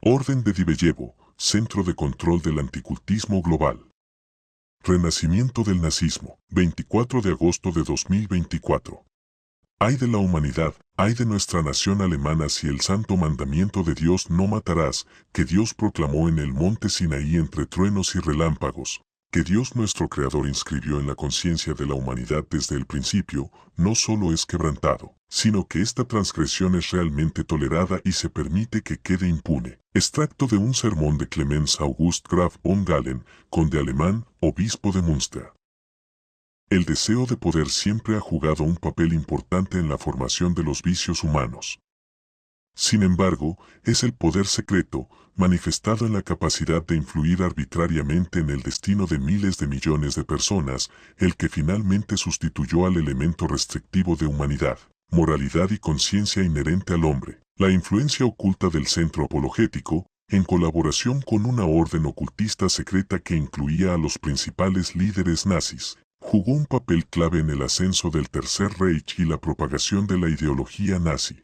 Orden de Diveyevo, Centro de Control del Anticultismo Global. Renacimiento del nazismo, 24 de agosto de 2024. Ay de la humanidad, ay de nuestra nación alemana si el santo mandamiento de Dios no matarás, que Dios proclamó en el monte Sinaí entre truenos y relámpagos, que Dios nuestro Creador inscribió en la conciencia de la humanidad desde el principio, no solo es quebrantado, sino que esta transgresión es realmente tolerada y se permite que quede impune. Extracto de un sermón de Clemens August Graf von Galen, conde alemán, obispo de Münster. El deseo de poder siempre ha jugado un papel importante en la formación de los vicios humanos. Sin embargo, es el poder secreto, manifestado en la capacidad de influir arbitrariamente en el destino de miles de millones de personas, el que finalmente sustituyó al elemento restrictivo de humanidad, moralidad y conciencia inherente al hombre. La influencia oculta del centro apologético, en colaboración con una orden ocultista secreta que incluía a los principales líderes nazis, jugó un papel clave en el ascenso del Tercer Reich y la propagación de la ideología nazi.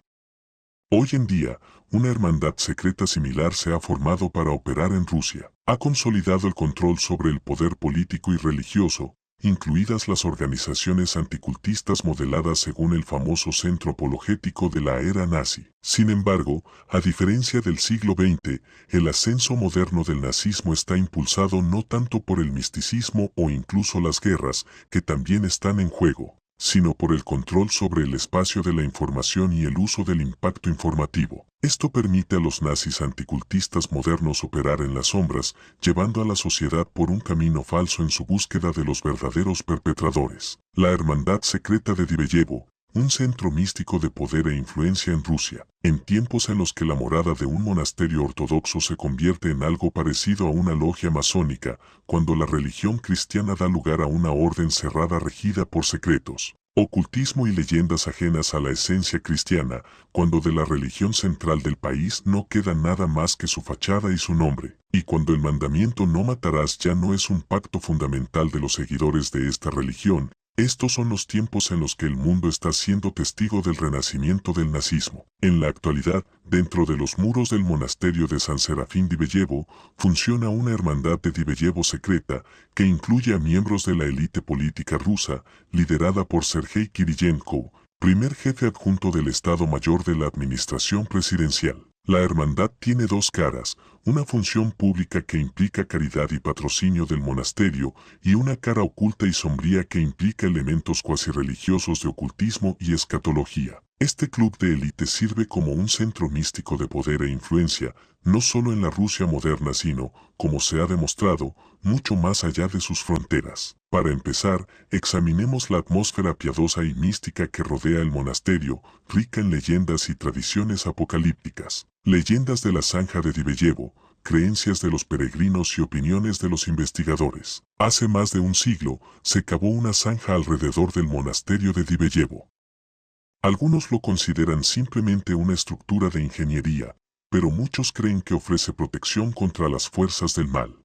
Hoy en día, una hermandad secreta similar se ha formado para operar en Rusia. Ha consolidado el control sobre el poder político y religioso, incluidas las organizaciones anticultistas modeladas según el famoso centro apologético de la era nazi. Sin embargo, a diferencia del siglo XX, el ascenso moderno del nazismo está impulsado no tanto por el misticismo o incluso las guerras, que también están en juego, sino por el control sobre el espacio de la información y el uso del impacto informativo. Esto permite a los nazis anticultistas modernos operar en las sombras, llevando a la sociedad por un camino falso en su búsqueda de los verdaderos perpetradores. La Hermandad Secreta de Diveyevo, un centro místico de poder e influencia en Rusia, en tiempos en los que la morada de un monasterio ortodoxo se convierte en algo parecido a una logia masónica, cuando la religión cristiana da lugar a una orden cerrada regida por secretos, ocultismo y leyendas ajenas a la esencia cristiana, cuando de la religión central del país no queda nada más que su fachada y su nombre, y cuando el mandamiento no matarás ya no es un pacto fundamental de los seguidores de esta religión. Estos son los tiempos en los que el mundo está siendo testigo del renacimiento del nazismo. En la actualidad, dentro de los muros del monasterio de San Serafín Diveyevo, funciona una hermandad de Diveyevo secreta que incluye a miembros de la élite política rusa, liderada por Sergei Kiriyenko, primer jefe adjunto del Estado Mayor de la Administración Presidencial. La hermandad tiene dos caras, una función pública que implica caridad y patrocinio del monasterio, y una cara oculta y sombría que implica elementos cuasi religiosos de ocultismo y escatología. Este club de élite sirve como un centro místico de poder e influencia, no solo en la Rusia moderna sino, como se ha demostrado, mucho más allá de sus fronteras. Para empezar, examinemos la atmósfera piadosa y mística que rodea el monasterio, rica en leyendas y tradiciones apocalípticas. Leyendas de la Zanja de Diveyevo, creencias de los peregrinos y opiniones de los investigadores. Hace más de un siglo, se cavó una zanja alrededor del monasterio de Diveyevo. Algunos lo consideran simplemente una estructura de ingeniería, pero muchos creen que ofrece protección contra las fuerzas del mal.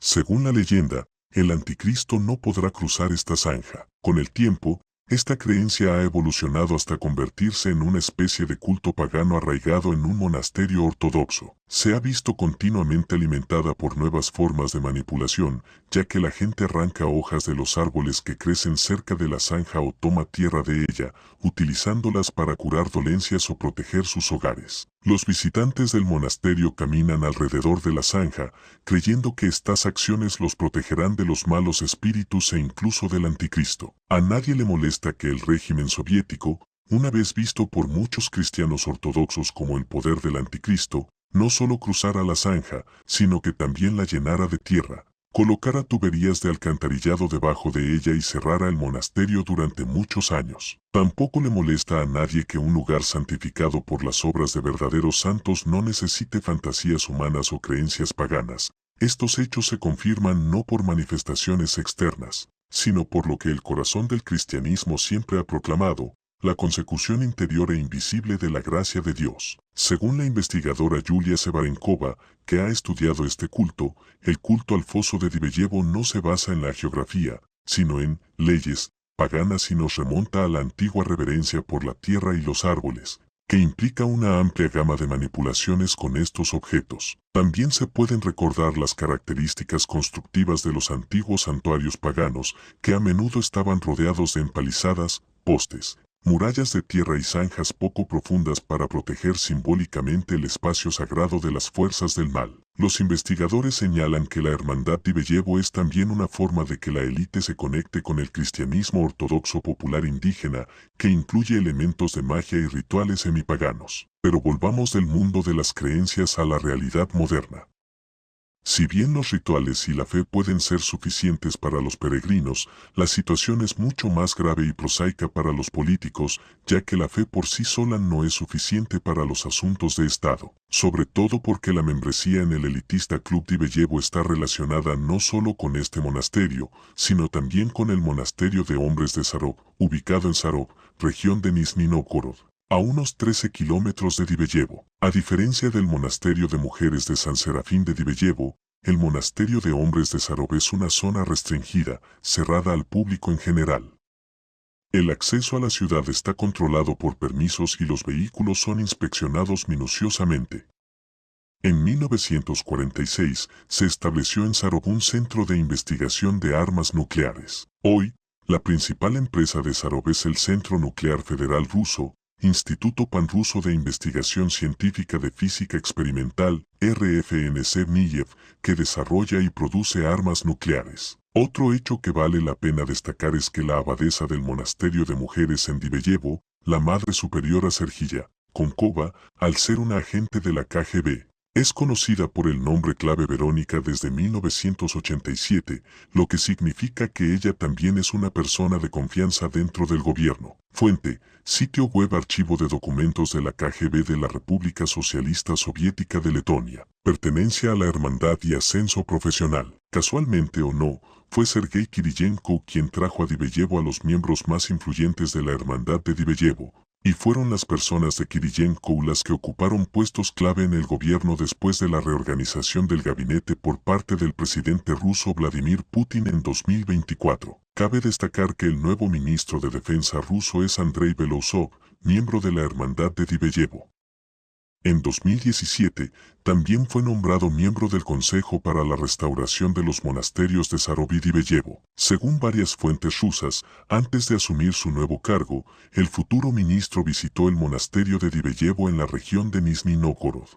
Según la leyenda, el anticristo no podrá cruzar esta zanja. Con el tiempo, esta creencia ha evolucionado hasta convertirse en una especie de culto pagano arraigado en un monasterio ortodoxo. Se ha visto continuamente alimentada por nuevas formas de manipulación, ya que la gente arranca hojas de los árboles que crecen cerca de la zanja o toma tierra de ella, utilizándolas para curar dolencias o proteger sus hogares. Los visitantes del monasterio caminan alrededor de la zanja, creyendo que estas acciones los protegerán de los malos espíritus e incluso del anticristo. A nadie le molesta que el régimen soviético, una vez visto por muchos cristianos ortodoxos como el poder del anticristo, no solo cruzara la zanja, sino que también la llenara de tierra, colocara tuberías de alcantarillado debajo de ella y cerrara el monasterio durante muchos años. Tampoco le molesta a nadie que un lugar santificado por las obras de verdaderos santos no necesite fantasías humanas o creencias paganas. Estos hechos se confirman no por manifestaciones externas, sino por lo que el corazón del cristianismo siempre ha proclamado, la consecución interior e invisible de la gracia de Dios. Según la investigadora Yulia Sevarenkova, que ha estudiado este culto, el culto al foso de Diveyevo no se basa en la geografía, sino en leyes paganas y nos remonta a la antigua reverencia por la tierra y los árboles, que implica una amplia gama de manipulaciones con estos objetos. También se pueden recordar las características constructivas de los antiguos santuarios paganos, que a menudo estaban rodeados de empalizadas, postes, murallas de tierra y zanjas poco profundas para proteger simbólicamente el espacio sagrado de las fuerzas del mal. Los investigadores señalan que la Hermandad Diveyevo es también una forma de que la élite se conecte con el cristianismo ortodoxo popular indígena, que incluye elementos de magia y rituales semipaganos. Pero volvamos del mundo de las creencias a la realidad moderna. Si bien los rituales y la fe pueden ser suficientes para los peregrinos, la situación es mucho más grave y prosaica para los políticos, ya que la fe por sí sola no es suficiente para los asuntos de Estado, sobre todo porque la membresía en el elitista Club Diveyevo está relacionada no solo con este monasterio, sino también con el monasterio de hombres de Sarov, ubicado en Sarov, región de Nizhny Novgorod, a unos 13 kilómetros de Diveyevo. A diferencia del monasterio de mujeres de San Serafín de Diveyevo, el monasterio de hombres de Sarov es una zona restringida, cerrada al público en general. El acceso a la ciudad está controlado por permisos y los vehículos son inspeccionados minuciosamente. En 1946 se estableció en Sarov un centro de investigación de armas nucleares. Hoy, la principal empresa de Sarov es el Centro Nuclear Federal Ruso, Instituto Panruso de Investigación Científica de Física Experimental, RFNC-NIEV, que desarrolla y produce armas nucleares. Otro hecho que vale la pena destacar es que la abadesa del monasterio de mujeres en Diveyevo, la Madre Superiora Sergilla Konkova, al ser una agente de la KGB, es conocida por el nombre clave Verónica desde 1987, lo que significa que ella también es una persona de confianza dentro del gobierno. Fuente: sitio web Archivo de documentos de la KGB de la República Socialista Soviética de Letonia. Pertenencia a la hermandad y ascenso profesional. Casualmente o no, fue Sergei Kiriyenko quien trajo a Diveyevo a los miembros más influyentes de la hermandad de Diveyevo, y fueron las personas de Kiriyenko las que ocuparon puestos clave en el gobierno después de la reorganización del gabinete por parte del presidente ruso Vladimir Putin en 2024. Cabe destacar que el nuevo ministro de Defensa ruso es Andrei Belousov, miembro de la Hermandad de Diveyevo. En 2017, también fue nombrado miembro del Consejo para la Restauración de los Monasterios de Sarov y Diveyevo. Según varias fuentes rusas, antes de asumir su nuevo cargo, el futuro ministro visitó el monasterio de Diveyevo en la región de Nizhny Novgorod.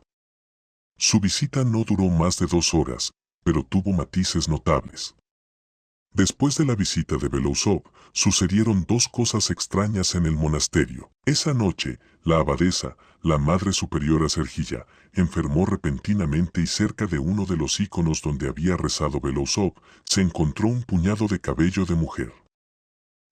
Su visita no duró más de 2 horas, pero tuvo matices notables. Después de la visita de Belousov, sucedieron 2 cosas extrañas en el monasterio. Esa noche, la abadesa, la Madre Superiora Sergilla, enfermó repentinamente y cerca de uno de los íconos donde había rezado Belousov, se encontró un puñado de cabello de mujer.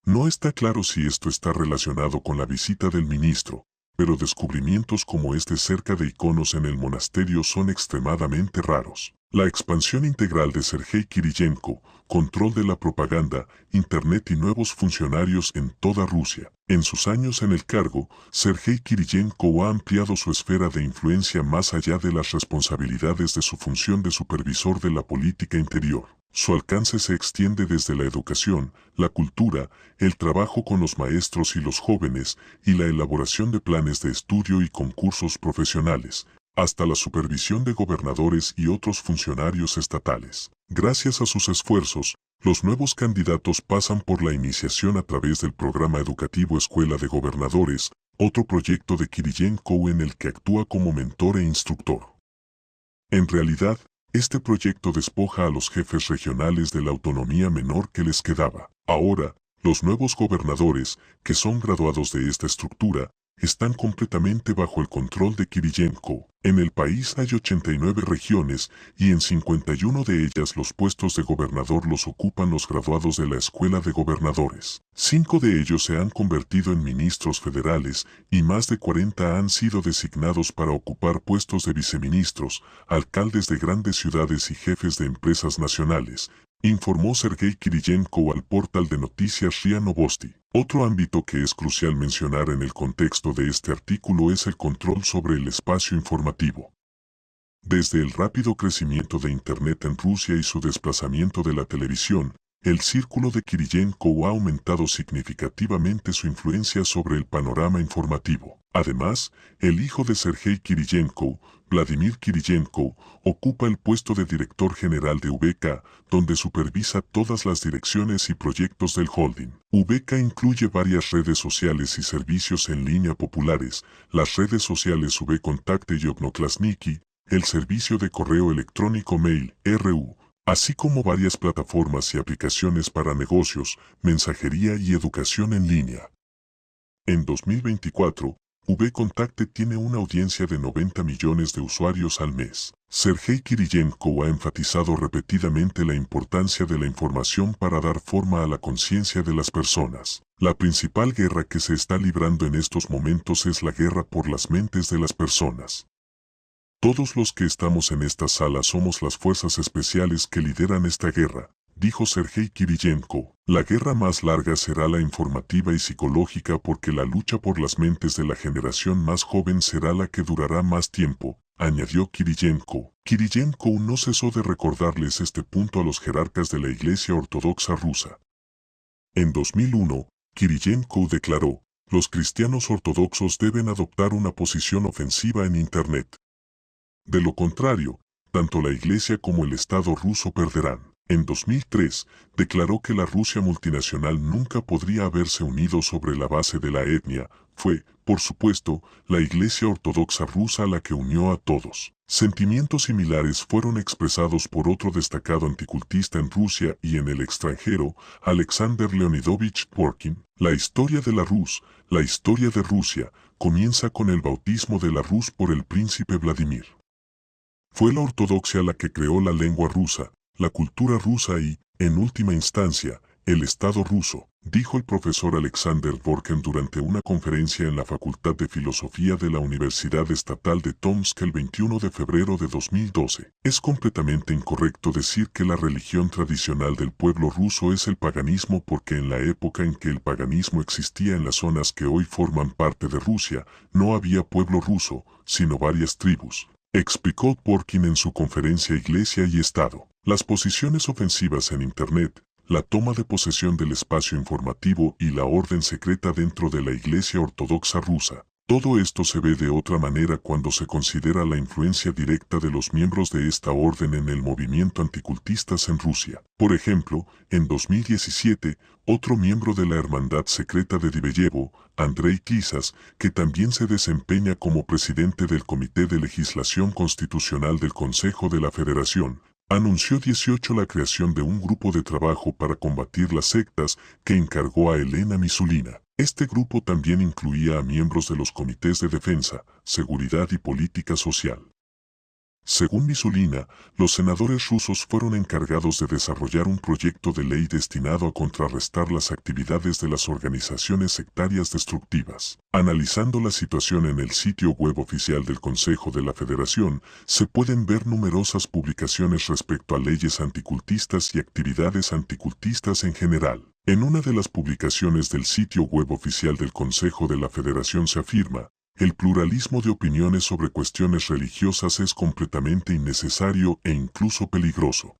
No está claro si esto está relacionado con la visita del ministro, pero descubrimientos como este cerca de iconos en el monasterio son extremadamente raros. La expansión integral de Sergei Kiriyenko, control de la propaganda, Internet y nuevos funcionarios en toda Rusia. En sus años en el cargo, Sergei Kiriyenko ha ampliado su esfera de influencia más allá de las responsabilidades de su función de supervisor de la política interior. Su alcance se extiende desde la educación, la cultura, el trabajo con los maestros y los jóvenes, y la elaboración de planes de estudio y concursos profesionales, hasta la supervisión de gobernadores y otros funcionarios estatales. Gracias a sus esfuerzos, los nuevos candidatos pasan por la iniciación a través del programa educativo Escuela de Gobernadores, otro proyecto de Kiriyenko en el que actúa como mentor e instructor. En realidad, este proyecto despoja a los jefes regionales de la autonomía menor que les quedaba. Ahora, los nuevos gobernadores, que son graduados de esta estructura, están completamente bajo el control de Kiriyenko. En el país hay 89 regiones y en 51 de ellas los puestos de gobernador los ocupan los graduados de la Escuela de Gobernadores. 5 de ellos se han convertido en ministros federales y más de 40 han sido designados para ocupar puestos de viceministros, alcaldes de grandes ciudades y jefes de empresas nacionales, informó Sergei Kiriyenko al portal de noticias RIA Novosti. Otro ámbito que es crucial mencionar en el contexto de este artículo es el control sobre el espacio informativo. Desde el rápido crecimiento de Internet en Rusia y su desplazamiento de la televisión, el círculo de Kiriyenko ha aumentado significativamente su influencia sobre el panorama informativo. Además, el hijo de Sergei Kiriyenko, Vladimir Kiriyenko, ocupa el puesto de director general de VK, donde supervisa todas las direcciones y proyectos del holding. VK incluye varias redes sociales y servicios en línea populares, las redes sociales VKontakte y Odnoklassniki, el servicio de correo electrónico Mail, RU, así como varias plataformas y aplicaciones para negocios, mensajería y educación en línea. En 2024, VKontakte tiene una audiencia de 90 millones de usuarios al mes. Sergei Kiriyenko ha enfatizado repetidamente la importancia de la información para dar forma a la conciencia de las personas. La principal guerra que se está librando en estos momentos es la guerra por las mentes de las personas. Todos los que estamos en esta sala somos las fuerzas especiales que lideran esta guerra, dijo Sergei Kiriyenko. La guerra más larga será la informativa y psicológica porque la lucha por las mentes de la generación más joven será la que durará más tiempo, añadió Kiriyenko. Kiriyenko no cesó de recordarles este punto a los jerarcas de la Iglesia Ortodoxa rusa. En 2001, Kiriyenko declaró, los cristianos ortodoxos deben adoptar una posición ofensiva en Internet. De lo contrario, tanto la Iglesia como el Estado ruso perderán. En 2003, declaró que la Rusia multinacional nunca podría haberse unido sobre la base de la etnia. Fue, por supuesto, la Iglesia Ortodoxa rusa la que unió a todos. Sentimientos similares fueron expresados por otro destacado anticultista en Rusia y en el extranjero, Alexander Leonidovich Dworkin. La historia de la Rus, la historia de Rusia, comienza con el bautismo de la Rus por el príncipe Vladimir. Fue la ortodoxia la que creó la lengua rusa, la cultura rusa y, en última instancia, el Estado ruso, dijo el profesor Alexander Dworkin durante una conferencia en la Facultad de Filosofía de la Universidad Estatal de Tomsk el 21 de febrero de 2012. Es completamente incorrecto decir que la religión tradicional del pueblo ruso es el paganismo porque en la época en que el paganismo existía en las zonas que hoy forman parte de Rusia, no había pueblo ruso, sino varias tribus. Explicó Dworkin en su conferencia Iglesia y Estado. Las posiciones ofensivas en Internet, la toma de posesión del espacio informativo y la orden secreta dentro de la Iglesia Ortodoxa rusa. Todo esto se ve de otra manera cuando se considera la influencia directa de los miembros de esta orden en el movimiento anticultistas en Rusia. Por ejemplo, en 2017, otro miembro de la Hermandad Secreta de Diveyevo, Andrei Kisas, que también se desempeña como presidente del Comité de Legislación Constitucional del Consejo de la Federación, anunció 18 la creación de un grupo de trabajo para combatir las sectas que encargó a Elena Misulina. Este grupo también incluía a miembros de los comités de defensa, seguridad y política social. Según Misulina, los senadores rusos fueron encargados de desarrollar un proyecto de ley destinado a contrarrestar las actividades de las organizaciones sectarias destructivas. Analizando la situación en el sitio web oficial del Consejo de la Federación, se pueden ver numerosas publicaciones respecto a leyes anticultistas y actividades anticultistas en general. En una de las publicaciones del sitio web oficial del Consejo de la Federación se afirma: el pluralismo de opiniones sobre cuestiones religiosas es completamente innecesario e incluso peligroso.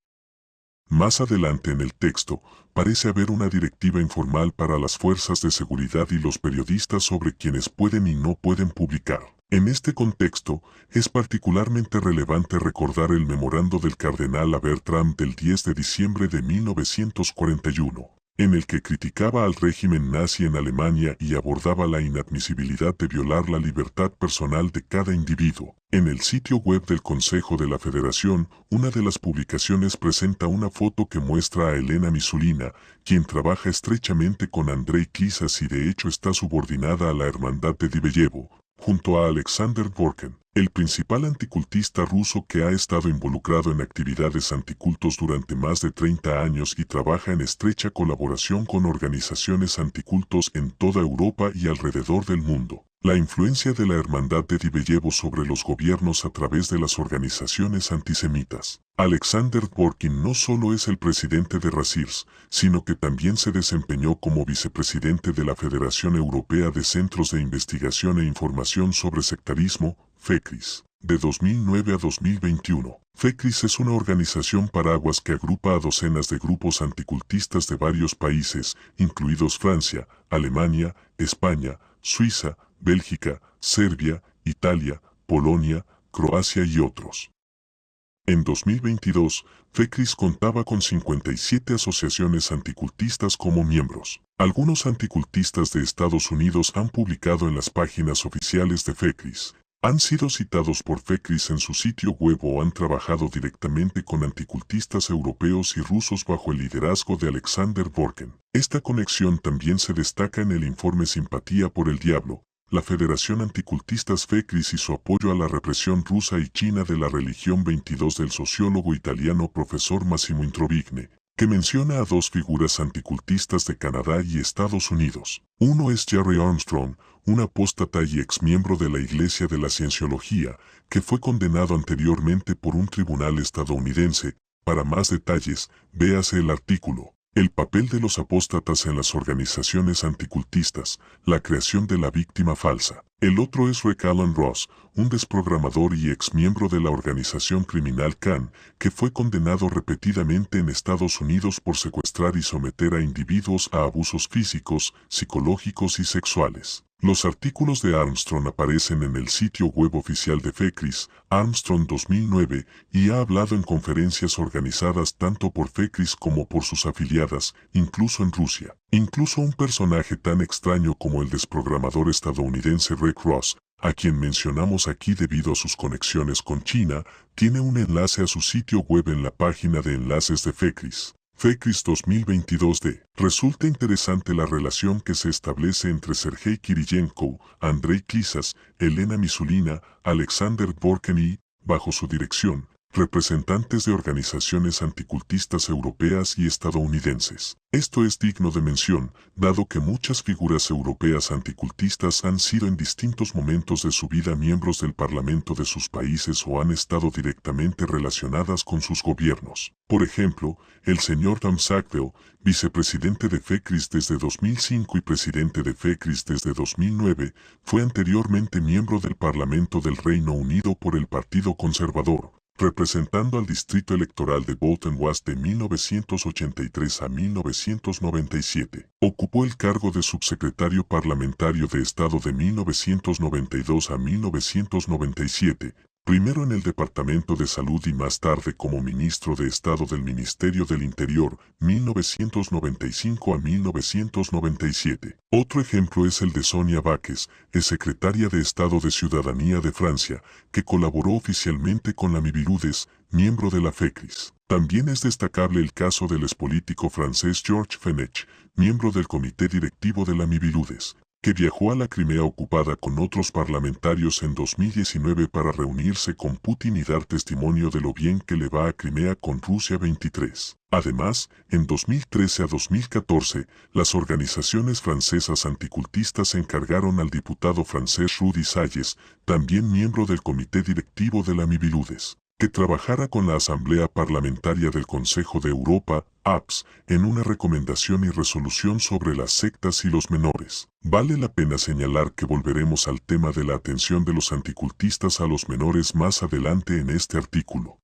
Más adelante en el texto, parece haber una directiva informal para las fuerzas de seguridad y los periodistas sobre quienes pueden y no pueden publicar. En este contexto, es particularmente relevante recordar el memorando del cardenal Abertram del 10 de diciembre de 1941. En el que criticaba al régimen nazi en Alemania y abordaba la inadmisibilidad de violar la libertad personal de cada individuo. En el sitio web del Consejo de la Federación, una de las publicaciones presenta una foto que muestra a Elena Misulina, quien trabaja estrechamente con Andrei Kisas y de hecho está subordinada a la Hermandad de Diveyevo, junto a Alexander Dworkin, el principal anticultista ruso que ha estado involucrado en actividades anticultos durante más de 30 años y trabaja en estrecha colaboración con organizaciones anticultos en toda Europa y alrededor del mundo. La influencia de la Hermandad de Diveyevo sobre los gobiernos a través de las organizaciones antisemitas. Alexander Dworkin no solo es el presidente de RASIRS, sino que también se desempeñó como vicepresidente de la Federación Europea de Centros de Investigación e Información sobre Sectarismo, FECRIS. de 2009 a 2021. FECRIS es una organización paraguas que agrupa a docenas de grupos anticultistas de varios países, incluidos Francia, Alemania, España, Suiza, Bélgica, Serbia, Italia, Polonia, Croacia y otros. En 2022, FECRIS contaba con 57 asociaciones anticultistas como miembros. Algunos anticultistas de Estados Unidos han publicado en las páginas oficiales de FECRIS, han sido citados por FECRIS en su sitio web o han trabajado directamente con anticultistas europeos y rusos bajo el liderazgo de Alexander Dworkin. Esta conexión también se destaca en el informe Simpatía por el Diablo, la Federación Anticultistas FECRIS y su apoyo a la represión rusa y china de la religión 22 del sociólogo italiano profesor Massimo Introvigne, que menciona a dos figuras anticultistas de Canadá y Estados Unidos. Uno es Jerry Armstrong, un apóstata y exmiembro de la Iglesia de la Cienciología, que fue condenado anteriormente por un tribunal estadounidense. Para más detalles, véase el artículo. El papel de los apóstatas en las organizaciones anticultistas, la creación de la víctima falsa. El otro es Rick Alan Ross, un desprogramador y exmiembro de la organización criminal Khan, que fue condenado repetidamente en Estados Unidos por secuestrar y someter a individuos a abusos físicos, psicológicos y sexuales. Los artículos de Armstrong aparecen en el sitio web oficial de FECRIS, Armstrong 2009, y ha hablado en conferencias organizadas tanto por FECRIS como por sus afiliadas, incluso en Rusia. Incluso un personaje tan extraño como el desprogramador estadounidense Rick Ross, a quien mencionamos aquí debido a sus conexiones con China, tiene un enlace a su sitio web en la página de enlaces de FECRIS. FECRIS 2022-D. Resulta interesante la relación que se establece entre Sergei Kiriyenko, Andrei Klisas, Elena Misulina, Alexander Dworkin y, bajo su dirección, representantes de organizaciones anticultistas europeas y estadounidenses. Esto es digno de mención, dado que muchas figuras europeas anticultistas han sido en distintos momentos de su vida miembros del Parlamento de sus países o han estado directamente relacionadas con sus gobiernos. Por ejemplo, el señor Tom Sackville, vicepresidente de FECRIS desde 2005 y presidente de FECRIS desde 2009, fue anteriormente miembro del Parlamento del Reino Unido por el Partido Conservador, representando al distrito electoral de Bolton West de 1983 a 1997. Ocupó el cargo de subsecretario parlamentario de Estado de 1992 a 1997, primero en el Departamento de Salud y más tarde como ministro de Estado del Ministerio del Interior, 1995 a 1997. Otro ejemplo es el de Sonia Baques, secretaria de Estado de Ciudadanía de Francia, que colaboró oficialmente con la Miviludes, miembro de la FECRIS. También es destacable el caso del expolítico francés Georges Fenech, miembro del comité directivo de la Miviludes, que viajó a la Crimea ocupada con otros parlamentarios en 2019 para reunirse con Putin y dar testimonio de lo bien que le va a Crimea con Rusia 23. Además, en 2013 a 2014, las organizaciones francesas anticultistas encargaron al diputado francés Rudy Salles, también miembro del comité directivo de la Miviludes, que trabajara con la Asamblea Parlamentaria del Consejo de Europa, APS, en una recomendación y resolución sobre las sectas y los menores. Vale la pena señalar que volveremos al tema de la atención de los anticultistas a los menores más adelante en este artículo.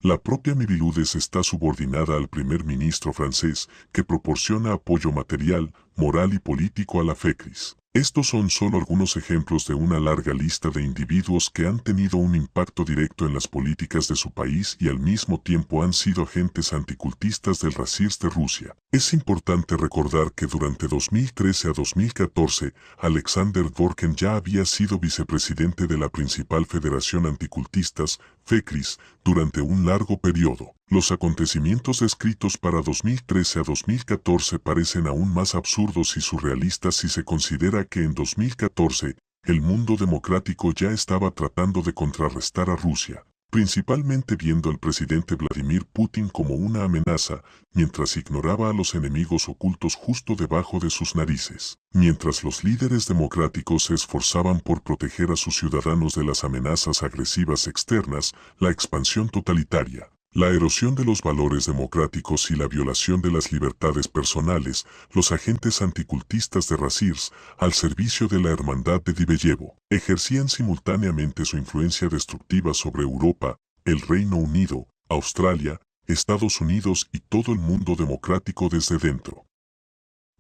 La propia Miviludes está subordinada al primer ministro francés, que proporciona apoyo material, moral y político a la FECRIS. Estos son solo algunos ejemplos de una larga lista de individuos que han tenido un impacto directo en las políticas de su país y al mismo tiempo han sido agentes anticultistas del RACIRS de Rusia. Es importante recordar que durante 2013 a 2014, Alexander Dworkin ya había sido vicepresidente de la principal federación anticultistas, FECRIS, durante un largo periodo. Los acontecimientos descritos para 2013 a 2014 parecen aún más absurdos y surrealistas si se considera que en 2014, el mundo democrático ya estaba tratando de contrarrestar a Rusia, principalmente viendo al presidente Vladimir Putin como una amenaza, mientras ignoraba a los enemigos ocultos justo debajo de sus narices. Mientras los líderes democráticos se esforzaban por proteger a sus ciudadanos de las amenazas agresivas externas, la expansión totalitaria, La erosión de los valores democráticos y la violación de las libertades personales, los agentes anticultistas de Razirs, al servicio de la Hermandad de Diveyevo, ejercían simultáneamente su influencia destructiva sobre Europa, el Reino Unido, Australia, Estados Unidos y todo el mundo democrático desde dentro.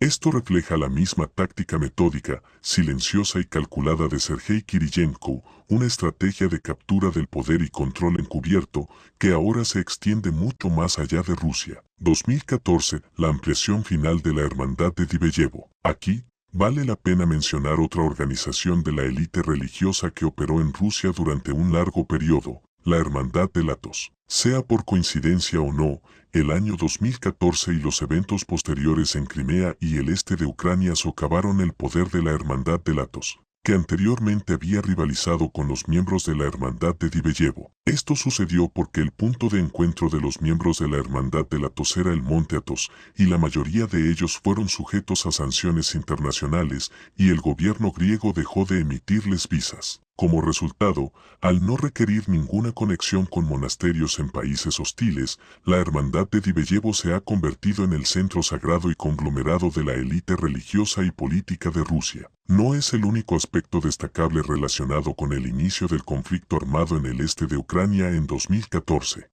Esto refleja la misma táctica metódica, silenciosa y calculada de Sergei Kiriyenko, una estrategia de captura del poder y control encubierto que ahora se extiende mucho más allá de Rusia. 2014, la ampliación final de la Hermandad de Diveyevo. Aquí, vale la pena mencionar otra organización de la élite religiosa que operó en Rusia durante un largo periodo, la Hermandad de Atos. Sea por coincidencia o no, el año 2014 y los eventos posteriores en Crimea y el este de Ucrania socavaron el poder de la Hermandad de Atos, que anteriormente había rivalizado con los miembros de la Hermandad de Diveyevo. Esto sucedió porque el punto de encuentro de los miembros de la Hermandad de Atos era el Monte Athos, y la mayoría de ellos fueron sujetos a sanciones internacionales, y el gobierno griego dejó de emitirles visas. Como resultado, al no requerir ninguna conexión con monasterios en países hostiles, la Hermandad de Diveyevo se ha convertido en el centro sagrado y conglomerado de la élite religiosa y política de Rusia. No es el único aspecto destacable relacionado con el inicio del conflicto armado en el este de Ucrania en 2014.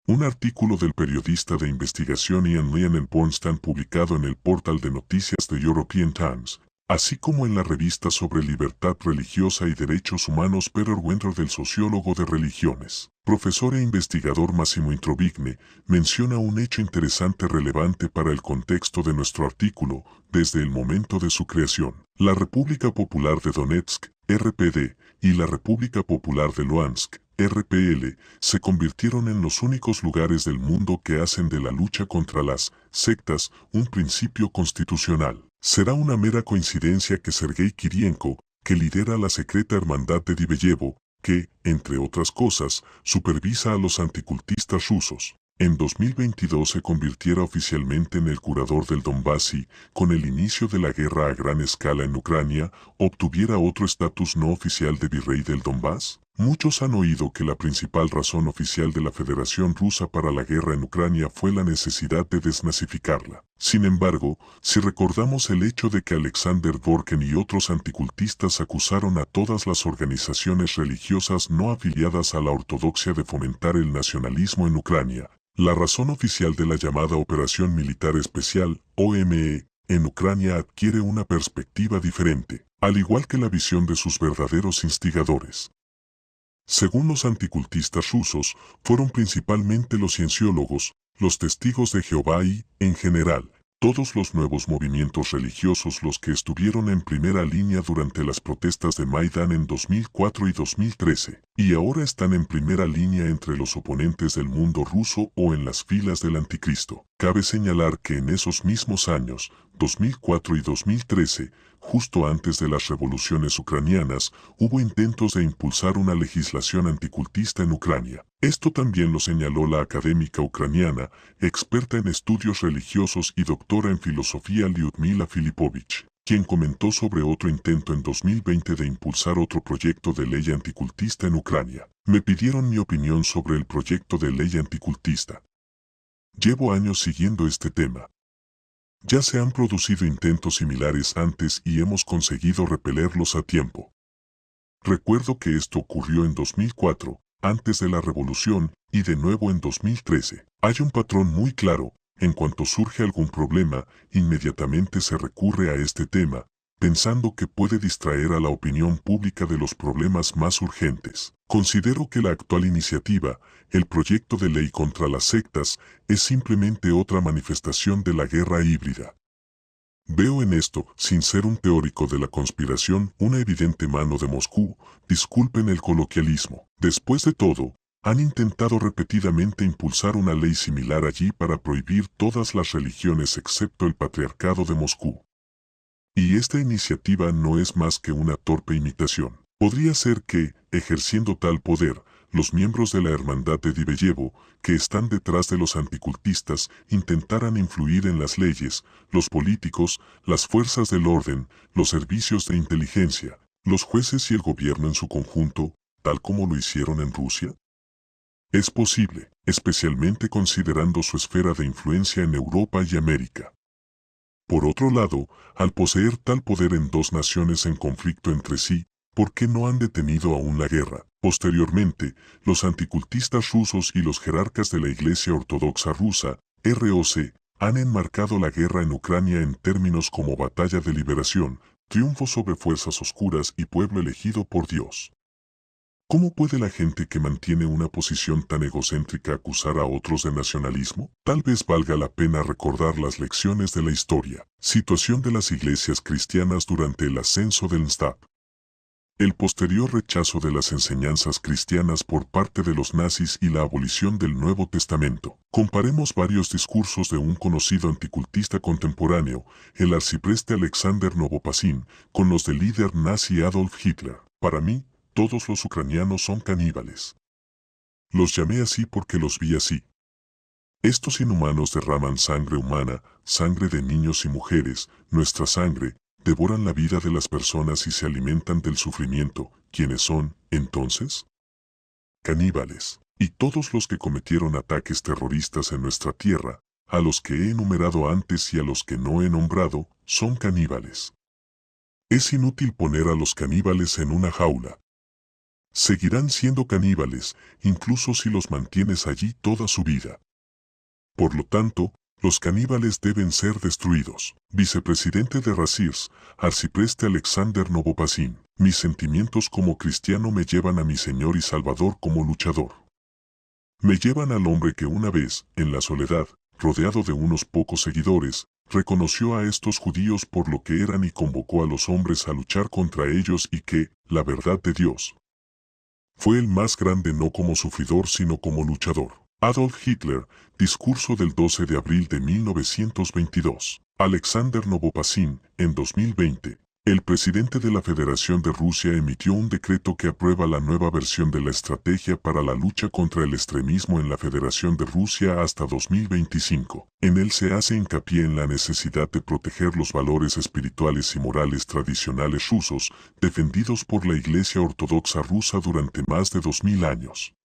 Un artículo del periodista de investigación Ian Lionel Bornstein publicado en el portal de noticias de European Times, así como en la revista sobre libertad religiosa y derechos humanos Peter Wendler del sociólogo de religiones, profesor e investigador Massimo Introvigne, menciona un hecho interesante relevante para el contexto de nuestro artículo, desde el momento de su creación. La República Popular de Donetsk, RPD, y la República Popular de Luhansk, RPL, se convirtieron en los únicos lugares del mundo que hacen de la lucha contra las sectas un principio constitucional. Será una mera coincidencia que Sergei Kiriyenko, que lidera la secreta Hermandad de Diveyevo, que, entre otras cosas, supervisa a los anticultistas rusos, en 2022 se convirtiera oficialmente en el curador del Donbass y, con el inicio de la guerra a gran escala en Ucrania, obtuviera otro estatus no oficial de virrey del Donbass? Muchos han oído que la principal razón oficial de la Federación Rusa para la guerra en Ucrania fue la necesidad de desnazificarla. Sin embargo, si recordamos el hecho de que Alexander Dworkin y otros anticultistas acusaron a todas las organizaciones religiosas no afiliadas a la ortodoxia de fomentar el nacionalismo en Ucrania, la razón oficial de la llamada Operación Militar Especial, OME, en Ucrania adquiere una perspectiva diferente, al igual que la visión de sus verdaderos instigadores. Según los anticultistas rusos, fueron principalmente los cienciólogos, los testigos de Jehová y, en general, todos los nuevos movimientos religiosos los que estuvieron en primera línea durante las protestas de Maidán en 2004 y 2013, y ahora están en primera línea entre los oponentes del mundo ruso o en las filas del anticristo. Cabe señalar que en esos mismos años, 2004 y 2013, justo antes de las revoluciones ucranianas, hubo intentos de impulsar una legislación anticultista en Ucrania. Esto también lo señaló la académica ucraniana, experta en estudios religiosos y doctora en filosofía Lyudmila Filipovich, quien comentó sobre otro intento en 2020 de impulsar otro proyecto de ley anticultista en Ucrania. Me pidieron mi opinión sobre el proyecto de ley anticultista. Llevo años siguiendo este tema. Ya se han producido intentos similares antes y hemos conseguido repelerlos a tiempo. Recuerdo que esto ocurrió en 2004, antes de la revolución, y de nuevo en 2013. Hay un patrón muy claro: en cuanto surge algún problema, inmediatamente se recurre a este tema, pensando que puede distraer a la opinión pública de los problemas más urgentes. Considero que la actual iniciativa, el proyecto de ley contra las sectas, es simplemente otra manifestación de la guerra híbrida. Veo en esto, sin ser un teórico de la conspiración, una evidente mano de Moscú, disculpen el coloquialismo. Después de todo, han intentado repetidamente impulsar una ley similar allí para prohibir todas las religiones excepto el Patriarcado de Moscú. Y esta iniciativa no es más que una torpe imitación. Podría ser que, ejerciendo tal poder, los miembros de la Hermandad de Diveyevo, que están detrás de los anticultistas, intentaran influir en las leyes, los políticos, las fuerzas del orden, los servicios de inteligencia, los jueces y el gobierno en su conjunto, tal como lo hicieron en Rusia. Es posible, especialmente considerando su esfera de influencia en Europa y América. Por otro lado, al poseer tal poder en dos naciones en conflicto entre sí, ¿por qué no han detenido aún la guerra? Posteriormente, los anticultistas rusos y los jerarcas de la Iglesia Ortodoxa Rusa, ROC, han enmarcado la guerra en Ucrania en términos como batalla de liberación, triunfo sobre fuerzas oscuras y pueblo elegido por Dios. ¿Cómo puede la gente que mantiene una posición tan egocéntrica acusar a otros de nacionalismo? Tal vez valga la pena recordar las lecciones de la historia. Situación de las iglesias cristianas durante el ascenso del NSDAP. El posterior rechazo de las enseñanzas cristianas por parte de los nazis y la abolición del Nuevo Testamento. Comparemos varios discursos de un conocido anticultista contemporáneo, el arcipreste Alexander Novopassin, con los del líder nazi Adolf Hitler. Para mí, todos los ucranianos son caníbales. Los llamé así porque los vi así. Estos inhumanos derraman sangre humana, sangre de niños y mujeres, nuestra sangre, devoran la vida de las personas y se alimentan del sufrimiento. ¿Quiénes son, entonces? Caníbales. Y todos los que cometieron ataques terroristas en nuestra tierra, a los que he enumerado antes y a los que no he nombrado, son caníbales. Es inútil poner a los caníbales en una jaula. Seguirán siendo caníbales, incluso si los mantienes allí toda su vida. Por lo tanto, los caníbales deben ser destruidos. Vicepresidente de Racirs, arcipreste Alexander Novopassin. Mis sentimientos como cristiano me llevan a mi Señor y Salvador como luchador. Me llevan al hombre que una vez, en la soledad, rodeado de unos pocos seguidores, reconoció a estos judíos por lo que eran y convocó a los hombres a luchar contra ellos y que, la verdad de Dios, fue el más grande no como sufridor sino como luchador. Adolf Hitler, discurso del 12 de abril de 1922. Alexander Novopassin, en 2020. El presidente de la Federación de Rusia emitió un decreto que aprueba la nueva versión de la estrategia para la lucha contra el extremismo en la Federación de Rusia hasta 2025. En él se hace hincapié en la necesidad de proteger los valores espirituales y morales tradicionales rusos, defendidos por la Iglesia Ortodoxa rusa durante más de 2000 años.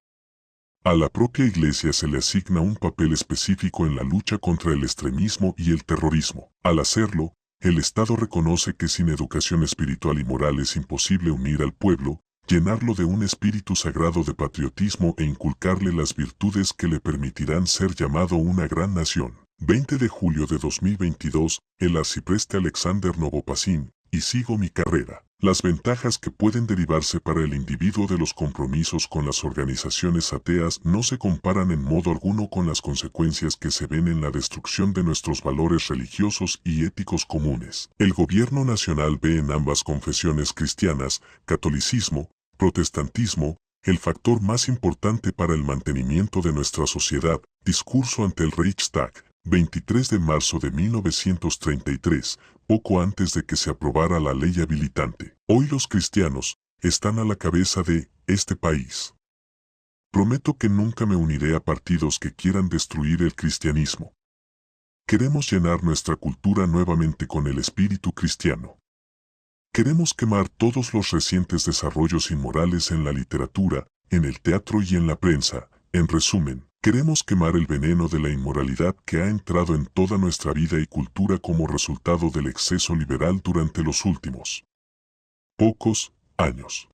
A la propia Iglesia se le asigna un papel específico en la lucha contra el extremismo y el terrorismo. Al hacerlo, el Estado reconoce que sin educación espiritual y moral es imposible unir al pueblo, llenarlo de un espíritu sagrado de patriotismo e inculcarle las virtudes que le permitirán ser llamado una gran nación. 20 de julio de 2022, el arcipreste Alexander Novopassin, y sigo mi carrera. Las ventajas que pueden derivarse para el individuo de los compromisos con las organizaciones ateas no se comparan en modo alguno con las consecuencias que se ven en la destrucción de nuestros valores religiosos y éticos comunes. El gobierno nacional ve en ambas confesiones cristianas, catolicismo, protestantismo, el factor más importante para el mantenimiento de nuestra sociedad. Discurso ante el Reichstag, 23 de marzo de 1933, poco antes de que se aprobara la ley habilitante. Hoy los cristianos están a la cabeza de este país. Prometo que nunca me uniré a partidos que quieran destruir el cristianismo. Queremos llenar nuestra cultura nuevamente con el espíritu cristiano. Queremos quemar todos los recientes desarrollos inmorales en la literatura, en el teatro y en la prensa. En resumen, queremos quemar el veneno de la inmoralidad que ha entrado en toda nuestra vida y cultura como resultado del exceso liberal durante los últimos pocos años.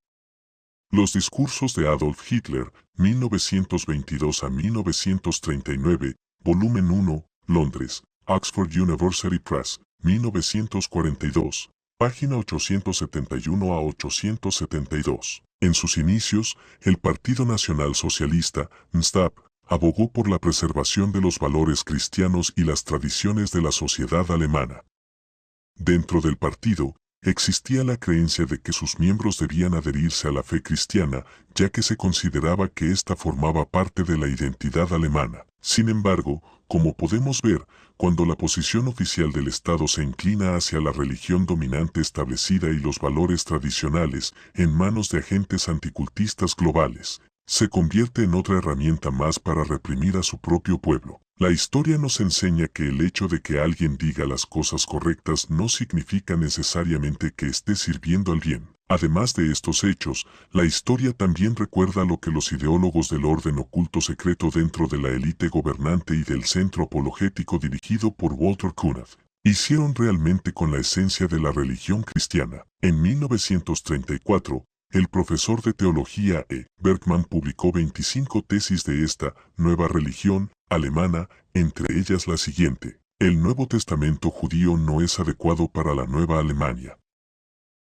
Los discursos de Adolf Hitler, 1922 a 1939, volumen 1, Londres, Oxford University Press, 1942, página 871 a 872. En sus inicios, el Partido Nacional Socialista, NSDAP, abogó por la preservación de los valores cristianos y las tradiciones de la sociedad alemana. Dentro del partido, existía la creencia de que sus miembros debían adherirse a la fe cristiana, ya que se consideraba que ésta formaba parte de la identidad alemana. Sin embargo, como podemos ver, cuando la posición oficial del Estado se inclina hacia la religión dominante establecida y los valores tradicionales en manos de agentes anticultistas globales, se convierte en otra herramienta más para reprimir a su propio pueblo. La historia nos enseña que el hecho de que alguien diga las cosas correctas no significa necesariamente que esté sirviendo al bien. Además de estos hechos, la historia también recuerda lo que los ideólogos del orden oculto secreto dentro de la élite gobernante y del centro apologético dirigido por Walter Kunath hicieron realmente con la esencia de la religión cristiana. En 1934, el profesor de teología E. Bergman publicó 25 tesis de esta nueva religión alemana, entre ellas la siguiente: el Nuevo Testamento judío no es adecuado para la Nueva Alemania.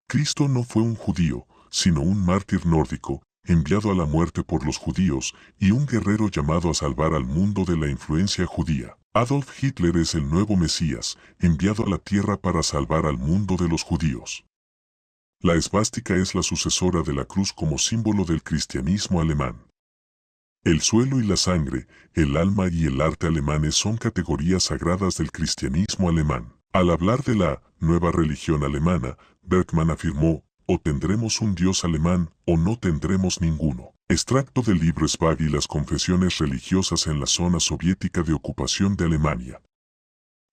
Cristo no fue un judío, sino un mártir nórdico, enviado a la muerte por los judíos, y un guerrero llamado a salvar al mundo de la influencia judía. Adolf Hitler es el nuevo Mesías, enviado a la tierra para salvar al mundo de los judíos. La esvástica es la sucesora de la cruz como símbolo del cristianismo alemán. El suelo y la sangre, el alma y el arte alemanes son categorías sagradas del cristianismo alemán. Al hablar de la nueva religión alemana, Bergman afirmó: o tendremos un dios alemán, o no tendremos ninguno. Extracto del libro Spag y las confesiones religiosas en la zona soviética de ocupación de Alemania.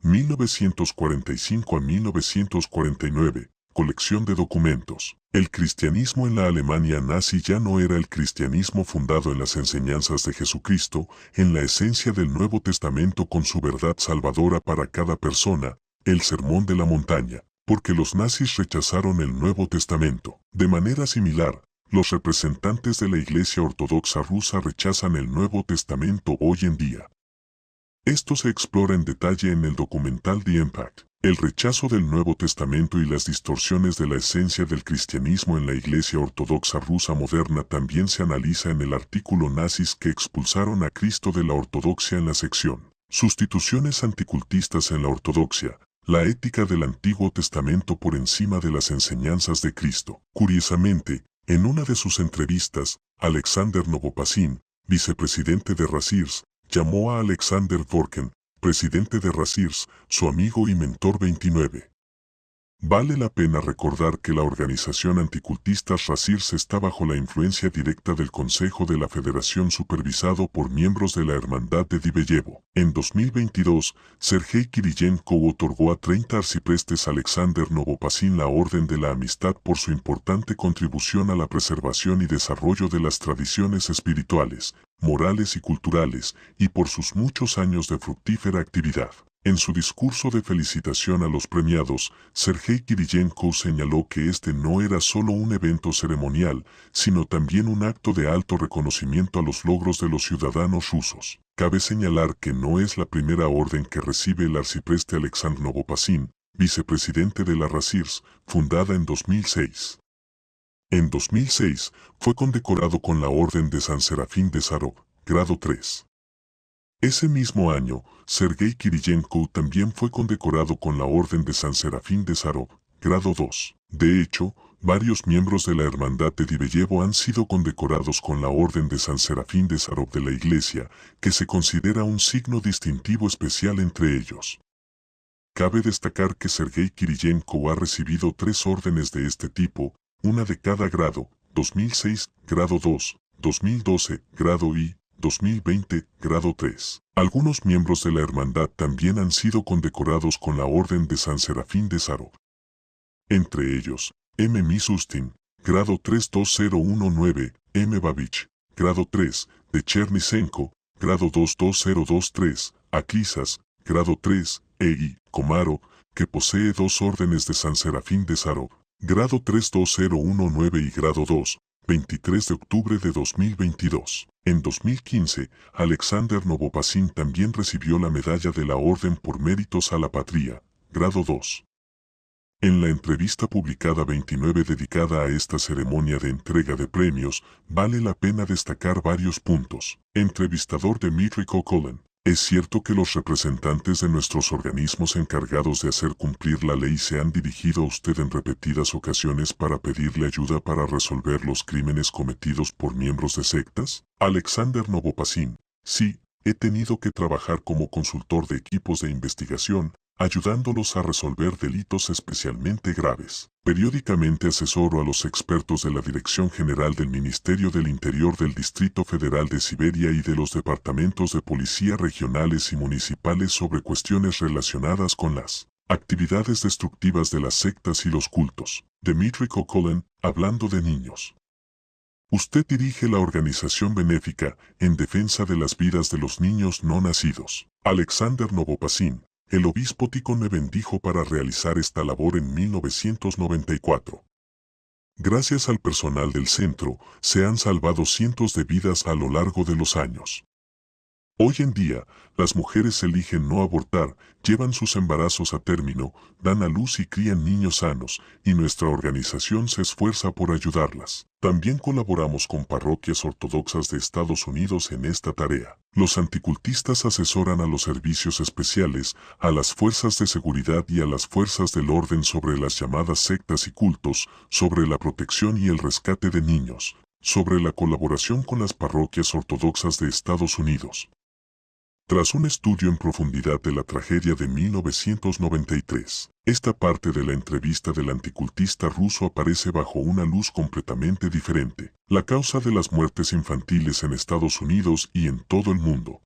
1945 a 1949. Colección de documentos. El cristianismo en la Alemania nazi ya no era el cristianismo fundado en las enseñanzas de Jesucristo, en la esencia del Nuevo Testamento con su verdad salvadora para cada persona, el Sermón de la Montaña, porque los nazis rechazaron el Nuevo Testamento. De manera similar, los representantes de la Iglesia Ortodoxa rusa rechazan el Nuevo Testamento hoy en día. Esto se explora en detalle en el documental The Impact. El rechazo del Nuevo Testamento y las distorsiones de la esencia del cristianismo en la Iglesia Ortodoxa rusa moderna también se analiza en el artículo Nazis que expulsaron a Cristo de la ortodoxia en la sección Sustituciones anticultistas en la ortodoxia, la ética del Antiguo Testamento por encima de las enseñanzas de Cristo. Curiosamente, en una de sus entrevistas, Alexander Novopassin, vicepresidente de Rasirs, llamó a Alexander Dworkin, presidente de Rasirs, su amigo y mentor 29. Vale la pena recordar que la organización anticultista Rasirs está bajo la influencia directa del Consejo de la Federación supervisado por miembros de la Hermandad de Diveyevo. En 2022, Sergei Kiriyenko otorgó a 30 arciprestes Alexander Novopassin la Orden de la Amistad por su importante contribución a la preservación y desarrollo de las tradiciones espirituales, morales y culturales, y por sus muchos años de fructífera actividad. En su discurso de felicitación a los premiados, Sergei Kiriyenko señaló que este no era solo un evento ceremonial, sino también un acto de alto reconocimiento a los logros de los ciudadanos rusos. Cabe señalar que no es la primera orden que recibe el arcipreste Alexander Novopassin, vicepresidente de la Rasirs, fundada en 2006. En 2006, fue condecorado con la Orden de San Serafín de Sarov, grado 3. Ese mismo año, Sergei Kiriyenko también fue condecorado con la Orden de San Serafín de Sarov, grado 2. De hecho, varios miembros de la Hermandad de Diveyevo han sido condecorados con la Orden de San Serafín de Sarov de la Iglesia, que se considera un signo distintivo especial entre ellos. Cabe destacar que Sergei Kiriyenko ha recibido 3 órdenes de este tipo, una de cada grado: 2006, grado 2, 2012, grado I, 2020, grado 3. Algunos miembros de la hermandad también han sido condecorados con la Orden de San Serafín de Sarov. Entre ellos, M. Misustin, grado 32019, M. Babich, grado 3, de Chernisenko, grado 22023, Akisas, grado 3, E.I. Komaro, que posee 2 órdenes de San Serafín de Sarov, grado 32019 y grado 2, 23 de octubre de 2022. En 2015, Alexander Novopassin también recibió la medalla de la Orden por Méritos a la Patria, grado 2. En la entrevista publicada 29 dedicada a esta ceremonia de entrega de premios, vale la pena destacar varios puntos. Entrevistador Dmitry Kokolen: es cierto que los representantes de nuestros organismos encargados de hacer cumplir la ley se han dirigido a usted en repetidas ocasiones para pedirle ayuda para resolver los crímenes cometidos por miembros de sectas. Alexander Novopassin: sí, he tenido que trabajar como consultor de equipos de investigación, ayudándolos a resolver delitos especialmente graves. Periódicamente asesoro a los expertos de la Dirección General del Ministerio del Interior del Distrito Federal de Siberia y de los departamentos de policía regionales y municipales sobre cuestiones relacionadas con las actividades destructivas de las sectas y los cultos. Dmitry Kokolen: hablando de niños. Usted dirige la organización benéfica en defensa de las vidas de los niños no nacidos. Alexander Novopassin, el obispo Tikhon me bendijo para realizar esta labor en 1994. Gracias al personal del centro, se han salvado cientos de vidas a lo largo de los años. Hoy en día, las mujeres eligen no abortar, llevan sus embarazos a término, dan a luz y crían niños sanos, y nuestra organización se esfuerza por ayudarlas. También colaboramos con parroquias ortodoxas de Estados Unidos en esta tarea. Los anticultistas asesoran a los servicios especiales, a las fuerzas de seguridad y a las fuerzas del orden sobre las llamadas sectas y cultos, sobre la protección y el rescate de niños, sobre la colaboración con las parroquias ortodoxas de Estados Unidos. Tras un estudio en profundidad de la tragedia de 1993, esta parte de la entrevista del anticultista ruso aparece bajo una luz completamente diferente: la causa de las muertes infantiles en Estados Unidos y en todo el mundo.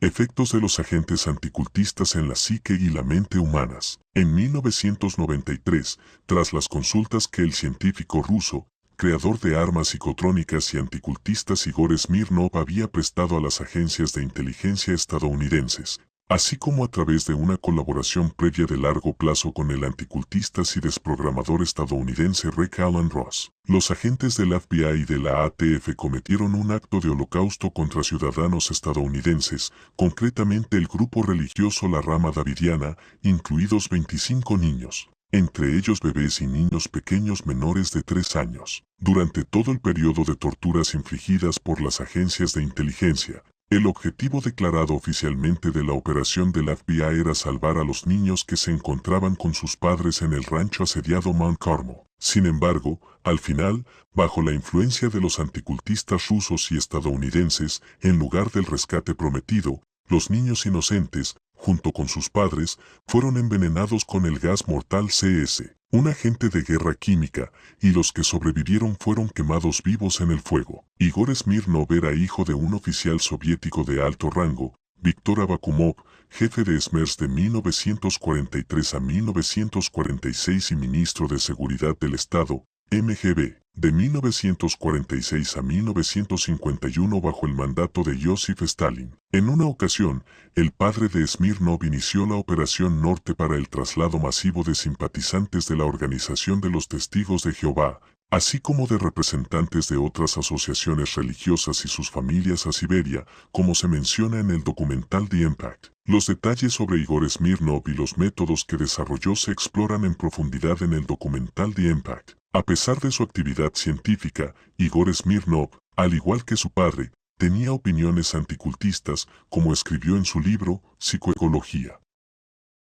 Efectos de los agentes anticultistas en la psique y la mente humanas. En 1993, tras las consultas que el científico ruso, creador de armas psicotrónicas y anticultistas Igor Smirnov había prestado a las agencias de inteligencia estadounidenses, así como a través de una colaboración previa de largo plazo con el anticultista y desprogramador estadounidense Rick Alan Ross, los agentes del FBI y de la ATF cometieron un acto de holocausto contra ciudadanos estadounidenses, concretamente el grupo religioso La Rama Davidiana, incluidos 25 niños, entre ellos bebés y niños pequeños menores de 3 años. Durante todo el periodo de torturas infligidas por las agencias de inteligencia, el objetivo declarado oficialmente de la operación del FBI era salvar a los niños que se encontraban con sus padres en el rancho asediado Mount Carmel. Sin embargo, al final, bajo la influencia de los anticultistas rusos y estadounidenses, en lugar del rescate prometido, los niños inocentes, junto con sus padres, fueron envenenados con el gas mortal CS, un agente de guerra química, y los que sobrevivieron fueron quemados vivos en el fuego. Igor Smirnov era hijo de un oficial soviético de alto rango, Viktor Abakumov, jefe de SMERS de 1943 a 1946 y ministro de Seguridad del Estado, MGB, de 1946 a 1951 bajo el mandato de Joseph Stalin. En una ocasión, el padre de Smirnov inició la Operación Norte para el traslado masivo de simpatizantes de la Organización de los Testigos de Jehová, así como de representantes de otras asociaciones religiosas y sus familias a Siberia, como se menciona en el documental The Impact. Los detalles sobre Igor Smirnov y los métodos que desarrolló se exploran en profundidad en el documental The Impact. A pesar de su actividad científica, Igor Smirnov, al igual que su padre, tenía opiniones anticultistas, como escribió en su libro, Psicoecología.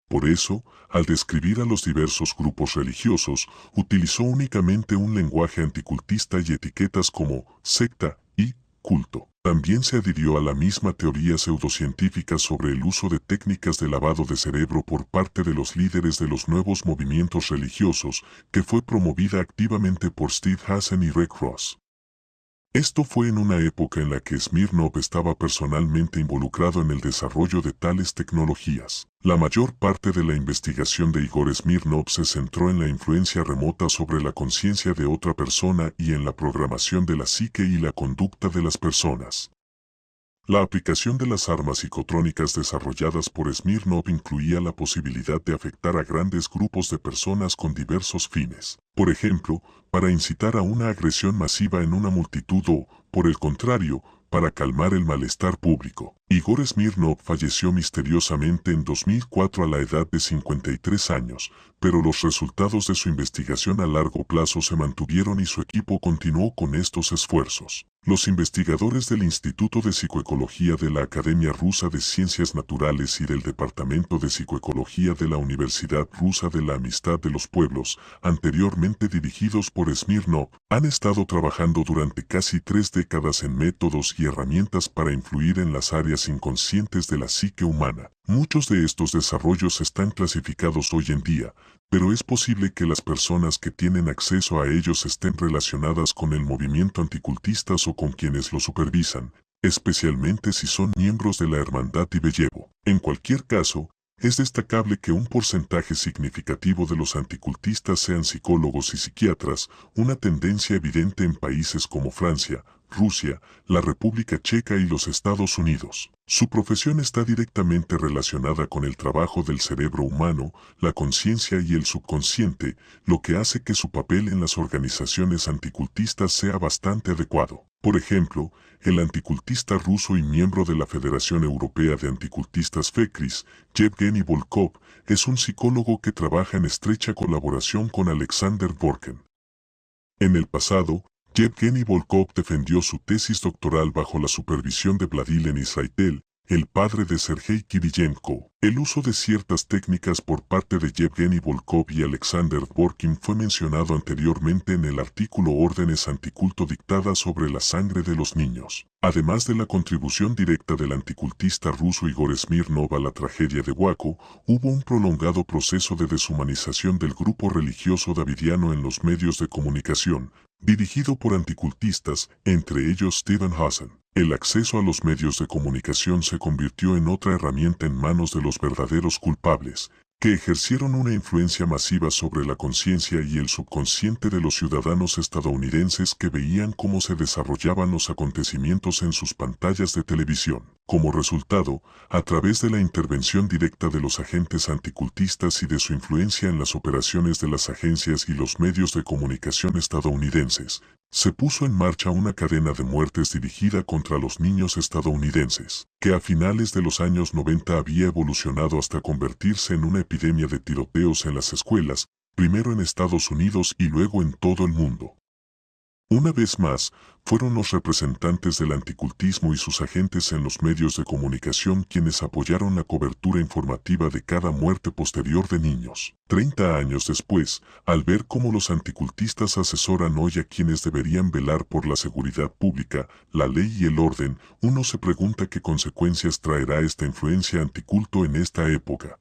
Por eso, al describir a los diversos grupos religiosos, utilizó únicamente un lenguaje anticultista y etiquetas como secta y culto. También se adhirió a la misma teoría pseudocientífica sobre el uso de técnicas de lavado de cerebro por parte de los líderes de los nuevos movimientos religiosos, que fue promovida activamente por Steve Hassan y Rick Ross. Esto fue en una época en la que Smirnov estaba personalmente involucrado en el desarrollo de tales tecnologías. La mayor parte de la investigación de Igor Smirnov se centró en la influencia remota sobre la conciencia de otra persona y en la programación de la psique y la conducta de las personas. La aplicación de las armas psicotrónicas desarrolladas por Smirnov incluía la posibilidad de afectar a grandes grupos de personas con diversos fines. Por ejemplo, para incitar a una agresión masiva en una multitud o, por el contrario, para calmar el malestar público. Igor Smirnov falleció misteriosamente en 2004 a la edad de 53 años, pero los resultados de su investigación a largo plazo se mantuvieron y su equipo continuó con estos esfuerzos. Los investigadores del Instituto de Psicoecología de la Academia Rusa de Ciencias Naturales y del Departamento de Psicoecología de la Universidad Rusa de la Amistad de los Pueblos, anteriormente dirigidos por Smirnov, han estado trabajando durante casi 3 décadas en métodos y herramientas para influir en las áreas inconscientes de la psique humana. Muchos de estos desarrollos están clasificados hoy en día, pero es posible que las personas que tienen acceso a ellos estén relacionadas con el movimiento anticultistas o con quienes lo supervisan, especialmente si son miembros de la Hermandad Tibeyevo. En cualquier caso, Es destacable que un porcentaje significativo de los anticultistas sean psicólogos y psiquiatras, una tendencia evidente en países como Francia, Rusia, la República Checa y los Estados Unidos. Su profesión está directamente relacionada con el trabajo del cerebro humano, la conciencia y el subconsciente, lo que hace que su papel en las organizaciones anticultistas sea bastante adecuado. Por ejemplo, el anticultista ruso y miembro de la Federación Europea de Anticultistas FECRIS, Yevgeny Volkov, es un psicólogo que trabaja en estrecha colaboración con Alexander Dworkin. En el pasado, Yevgeny Volkov defendió su tesis doctoral bajo la supervisión de Vladimir Israitel, el padre de Sergei Kiriyenko. El uso de ciertas técnicas por parte de Yevgeny Volkov y Alexander Dworkin fue mencionado anteriormente en el artículo Órdenes anticulto dictadas sobre la sangre de los niños. Además de la contribución directa del anticultista ruso Igor Smirnov a la tragedia de Waco, hubo un prolongado proceso de deshumanización del grupo religioso davidiano en los medios de comunicación, dirigido por anticultistas, entre ellos Steven Hassan. El acceso a los medios de comunicación se convirtió en otra herramienta en manos de los verdaderos culpables, que ejercieron una influencia masiva sobre la conciencia y el subconsciente de los ciudadanos estadounidenses que veían cómo se desarrollaban los acontecimientos en sus pantallas de televisión. Como resultado, a través de la intervención directa de los agentes anticultistas y de su influencia en las operaciones de las agencias y los medios de comunicación estadounidenses, se puso en marcha una cadena de muertes dirigida contra los niños estadounidenses, que a finales de los años 90 había evolucionado hasta convertirse en una epidemia de tiroteos en las escuelas, primero en Estados Unidos y luego en todo el mundo. Una vez más, fueron los representantes del anticultismo y sus agentes en los medios de comunicación quienes apoyaron la cobertura informativa de cada muerte posterior de niños. 30 años después, al ver cómo los anticultistas asesoran hoy a quienes deberían velar por la seguridad pública, la ley y el orden, uno se pregunta qué consecuencias traerá esta influencia anticulto en esta época.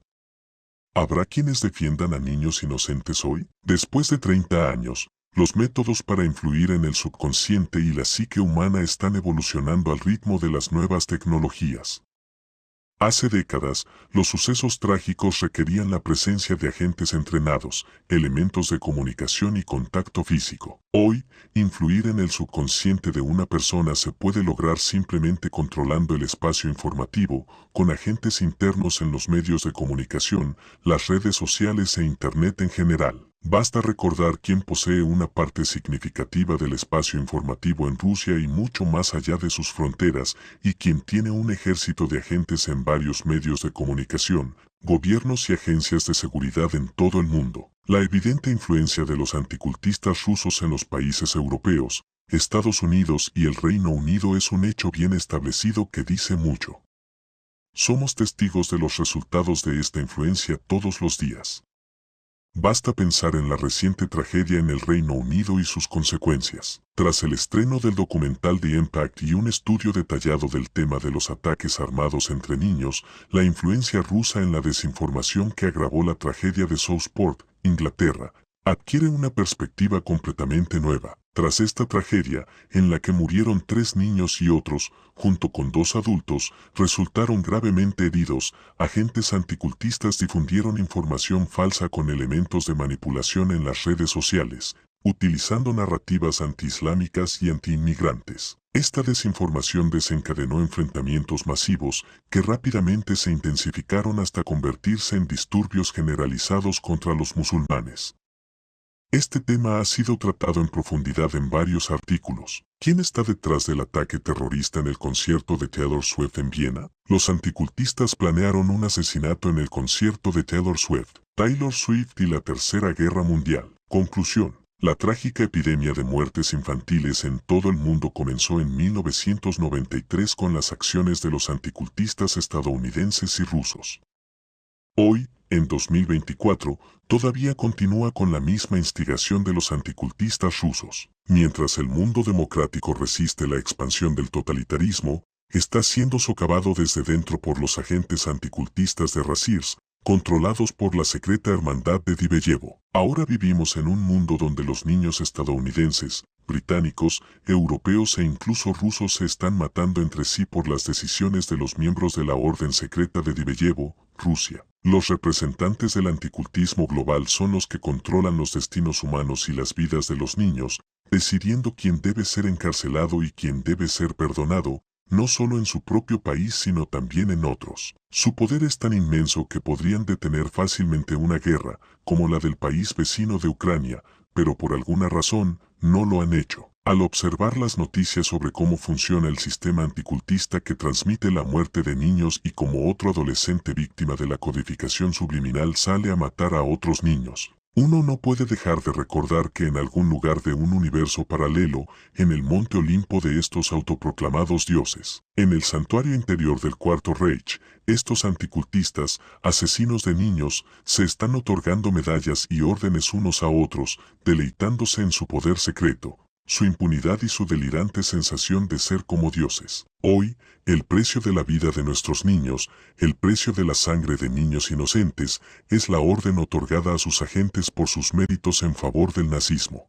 ¿Habrá quienes defiendan a niños inocentes hoy? Después de 30 años, los métodos para influir en el subconsciente y la psique humana están evolucionando al ritmo de las nuevas tecnologías. Hace décadas, los sucesos trágicos requerían la presencia de agentes entrenados, elementos de comunicación y contacto físico. Hoy, influir en el subconsciente de una persona se puede lograr simplemente controlando el espacio informativo, con agentes internos en los medios de comunicación, las redes sociales e Internet en general. Basta recordar quién posee una parte significativa del espacio informativo en Rusia y mucho más allá de sus fronteras, y quien tiene un ejército de agentes en varios medios de comunicación, gobiernos y agencias de seguridad en todo el mundo. La evidente influencia de los anticultistas rusos en los países europeos, Estados Unidos y el Reino Unido es un hecho bien establecido que dice mucho. Somos testigos de los resultados de esta influencia todos los días. Basta pensar en la reciente tragedia en el Reino Unido y sus consecuencias. Tras el estreno del documental The Impact y un estudio detallado del tema de los ataques armados entre niños, la influencia rusa en la desinformación que agravó la tragedia de Southport, Inglaterra, adquiere una perspectiva completamente nueva. Tras esta tragedia, en la que murieron 3 niños y otros, junto con 2 adultos, resultaron gravemente heridos, agentes anticultistas difundieron información falsa con elementos de manipulación en las redes sociales, utilizando narrativas antiislámicas y antiinmigrantes. Esta desinformación desencadenó enfrentamientos masivos que rápidamente se intensificaron hasta convertirse en disturbios generalizados contra los musulmanes. Este tema ha sido tratado en profundidad en varios artículos. ¿Quién está detrás del ataque terrorista en el concierto de Taylor Swift en Viena? Los anticultistas planearon un asesinato en el concierto de Taylor Swift y la Tercera Guerra Mundial. Conclusión. La trágica epidemia de muertes infantiles en todo el mundo comenzó en 1993 con las acciones de los anticultistas estadounidenses y rusos. Hoy, en 2024, todavía continúa con la misma instigación de los anticultistas rusos. Mientras el mundo democrático resiste la expansión del totalitarismo, está siendo socavado desde dentro por los agentes anticultistas de Razirs, controlados por la secreta hermandad de Diveyevo. Ahora vivimos en un mundo donde los niños estadounidenses, británicos, europeos e incluso rusos se están matando entre sí por las decisiones de los miembros de la orden secreta de Diveyevo, Rusia. Los representantes del anticultismo global son los que controlan los destinos humanos y las vidas de los niños, decidiendo quién debe ser encarcelado y quién debe ser perdonado, no solo en su propio país sino también en otros. Su poder es tan inmenso que podrían detener fácilmente una guerra, como la del país vecino de Ucrania, pero por alguna razón no lo han hecho. Al observar las noticias sobre cómo funciona el sistema anticultista que transmite la muerte de niños y como otro adolescente víctima de la codificación subliminal sale a matar a otros niños, uno no puede dejar de recordar que en algún lugar de un universo paralelo, en el monte Olimpo de estos autoproclamados dioses, en el santuario interior del Cuarto Reich, estos anticultistas, asesinos de niños, se están otorgando medallas y órdenes unos a otros, deleitándose en su poder secreto, su impunidad y su delirante sensación de ser como dioses. Hoy, el precio de la vida de nuestros niños, el precio de la sangre de niños inocentes, es la orden otorgada a sus agentes por sus méritos en favor del nazismo.